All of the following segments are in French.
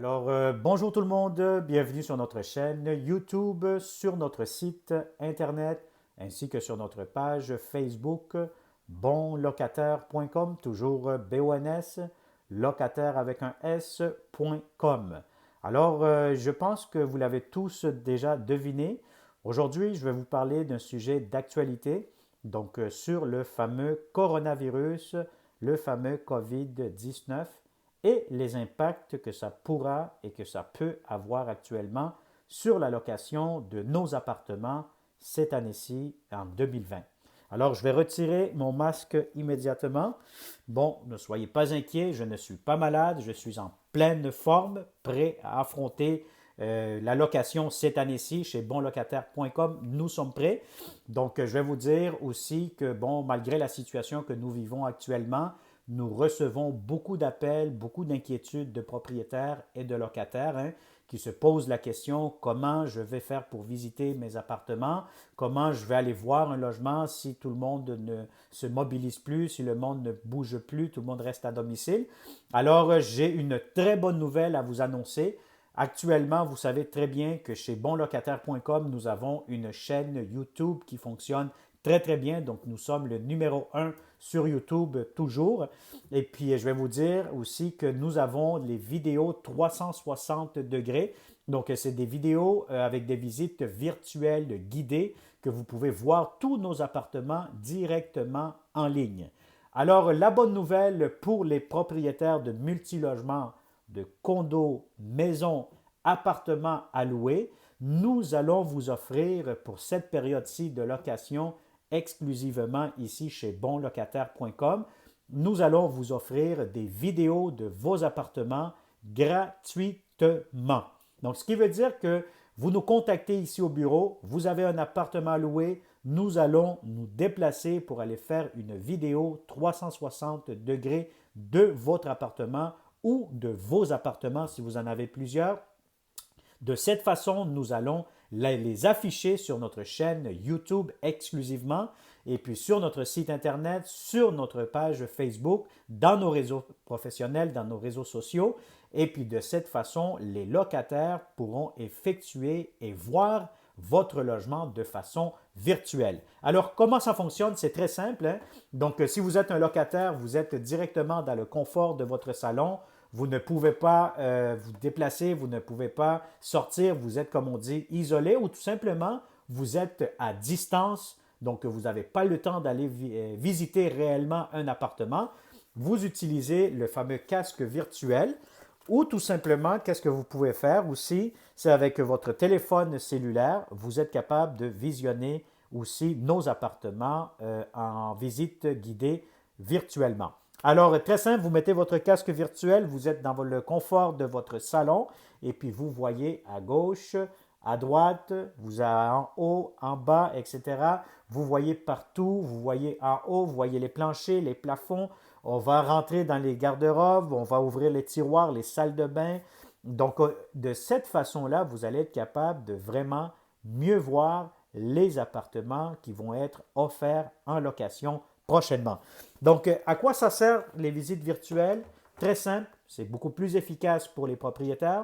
Bonjour tout le monde, bienvenue sur notre chaîne YouTube, sur notre site Internet, ainsi que sur notre page Facebook bonlocataire.com, toujours BONS, locataire avec un S.com. Je pense que vous l'avez tous déjà deviné. Aujourd'hui, je vais vous parler d'un sujet d'actualité, sur le fameux coronavirus, le fameux COVID-19 et les impacts que ça pourra et que ça peut avoir actuellement sur la location de nos appartements cette année-ci, en 2020. Alors, je vais retirer mon masque immédiatement. Bon, ne soyez pas inquiets, je ne suis pas malade, je suis en pleine forme, prêt à affronter la location cette année-ci chez bonlocataire.com. Nous sommes prêts. Je vais vous dire aussi que, bon, malgré la situation que nous vivons actuellement, nous recevons beaucoup d'appels, beaucoup d'inquiétudes de propriétaires et de locataires qui se posent la question comment je vais faire pour visiter mes appartements, comment je vais aller voir un logement si tout le monde ne se mobilise plus, si le monde ne bouge plus, tout le monde reste à domicile. Alors, j'ai une très bonne nouvelle à vous annoncer. Actuellement, vous savez très bien que chez bonlocataire.com, nous avons une chaîne YouTube qui fonctionne très, très bien. Donc, nous sommes le numéro un sur YouTube toujours. Et puis, je vais vous dire aussi que nous avons les vidéos 360 degrés. Donc, c'est des vidéos avec des visites virtuelles guidées que vous pouvez voir tous nos appartements directement en ligne. Alors, la bonne nouvelle pour les propriétaires de multilogements, de condos, maisons, appartements à louer, nous allons vous offrir pour cette période-ci de location exclusivement ici chez bonlocataire.com, nous allons vous offrir des vidéos de vos appartements gratuitement. Donc, ce qui veut dire que vous nous contactez ici au bureau, vous avez un appartement à louer, nous allons nous déplacer pour aller faire une vidéo 360 degrés de votre appartement ou de vos appartements si vous en avez plusieurs. De cette façon, nous allons les afficher sur notre chaîne YouTube exclusivement et puis sur notre site Internet, sur notre page Facebook, dans nos réseaux professionnels, dans nos réseaux sociaux. Et puis de cette façon, les locataires pourront effectuer et voir votre logement de façon virtuelle. Alors, comment ça fonctionne? C'est très simple. Donc, si vous êtes un locataire, vous êtes directement dans le confort de votre salon. Vous ne pouvez pas vous déplacer, vous ne pouvez pas sortir, vous êtes, comme on dit, isolé ou tout simplement, vous êtes à distance, donc vous n'avez pas le temps d'aller visiter réellement un appartement. Vous utilisez le fameux casque virtuel ou tout simplement, qu'est-ce que vous pouvez faire aussi, c'est avec votre téléphone cellulaire, vous êtes capable de visionner aussi nos appartements en visite guidée virtuellement. Alors, très simple, vous mettez votre casque virtuel, vous êtes dans le confort de votre salon et puis vous voyez à gauche, à droite, vous avez en haut, en bas, etc. Vous voyez partout, vous voyez en haut, vous voyez les planchers, les plafonds. On va rentrer dans les garde-robes, on va ouvrir les tiroirs, les salles de bain. Donc, de cette façon-là, vous allez être capable de vraiment mieux voir les appartements qui vont être offerts en location prochainement. Donc, à quoi ça sert les visites virtuelles? Très simple, c'est beaucoup plus efficace pour les propriétaires,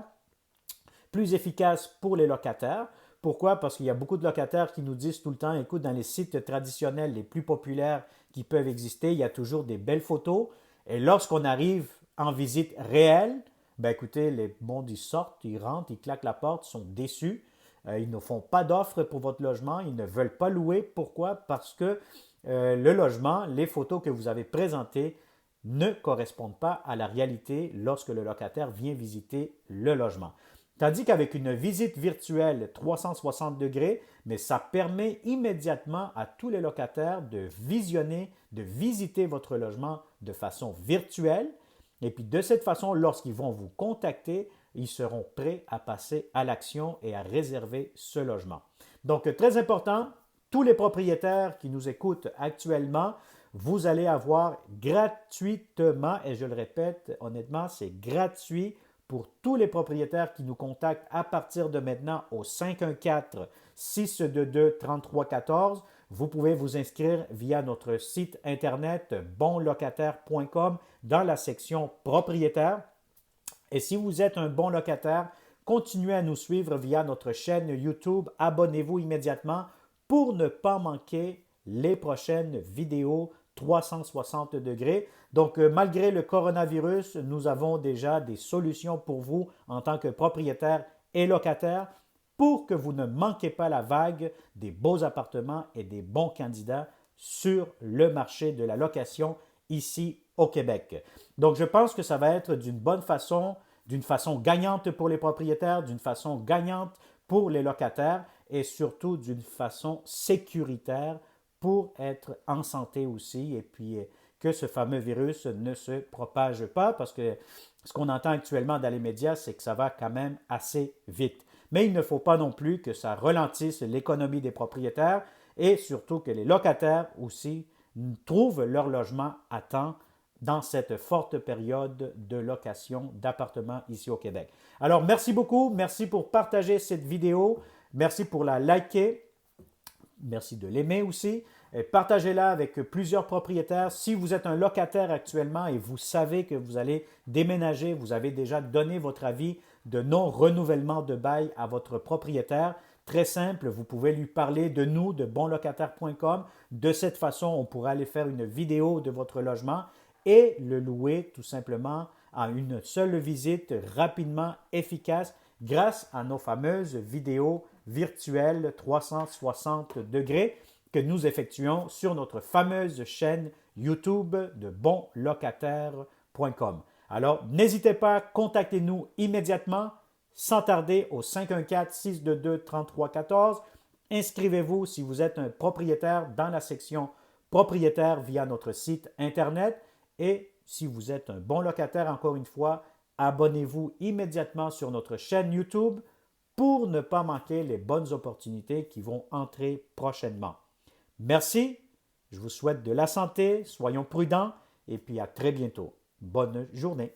plus efficace pour les locataires. Pourquoi? Parce qu'il y a beaucoup de locataires qui nous disent tout le temps, écoute, dans les sites traditionnels les plus populaires qui peuvent exister, il y a toujours des belles photos. Et lorsqu'on arrive en visite réelle, ben écoutez, les mondes, ils sortent, ils rentrent, ils claquent la porte, ils sont déçus. Ils ne font pas d'offres pour votre logement, ils ne veulent pas louer. Pourquoi? Parce que le logement, les photos que vous avez présentées ne correspondent pas à la réalité lorsque le locataire vient visiter le logement. Tandis qu'avec une visite virtuelle 360 degrés, mais ça permet immédiatement à tous les locataires de visionner, de visiter votre logement de façon virtuelle. Et puis de cette façon, lorsqu'ils vont vous contacter, ils seront prêts à passer à l'action et à réserver ce logement. Donc, très important, tous les propriétaires qui nous écoutent actuellement, vous allez avoir gratuitement, et je le répète honnêtement, c'est gratuit pour tous les propriétaires qui nous contactent à partir de maintenant au 514-622-3314. Vous pouvez vous inscrire via notre site internet bonlocataire.com dans la section propriétaire. Et si vous êtes un bon locataire, continuez à nous suivre via notre chaîne YouTube. Abonnez-vous immédiatement pour ne pas manquer les prochaines vidéos 360 degrés. Donc, malgré le coronavirus, nous avons déjà des solutions pour vous en tant que propriétaire et locataire pour que vous ne manquez pas la vague des beaux appartements et des bons candidats sur le marché de la location ici au Québec. Donc, je pense que ça va être d'une façon gagnante pour les propriétaires, d'une façon gagnante pour les locataires et surtout d'une façon sécuritaire pour être en santé aussi et puis que ce fameux virus ne se propage pas parce que ce qu'on entend actuellement dans les médias, c'est que ça va quand même assez vite. Mais il ne faut pas non plus que ça ralentisse l'économie des propriétaires et surtout que les locataires aussi trouvent leur logement à temps dans cette forte période de location d'appartements ici au Québec. Alors, merci beaucoup. Merci pour partager cette vidéo. Merci pour la liker. Merci de l'aimer aussi. Partagez-la avec plusieurs propriétaires. Si vous êtes un locataire actuellement et vous savez que vous allez déménager, vous avez déjà donné votre avis de non-renouvellement de bail à votre propriétaire, très simple, vous pouvez lui parler de nous, de bonlocataire.com. De cette façon, on pourra aller faire une vidéo de votre logement et le louer tout simplement à une seule visite rapidement efficace grâce à nos fameuses vidéos virtuelles 360 degrés que nous effectuons sur notre fameuse chaîne YouTube de bonlocataire.com. Alors, n'hésitez pas, contactez-nous immédiatement, sans tarder au 514-622-3314. Inscrivez-vous si vous êtes un propriétaire dans la section propriétaire via notre site Internet. Et si vous êtes un bon locataire, encore une fois, abonnez-vous immédiatement sur notre chaîne YouTube pour ne pas manquer les bonnes opportunités qui vont entrer prochainement. Merci, je vous souhaite de la santé, soyons prudents et puis à très bientôt. Bonne journée.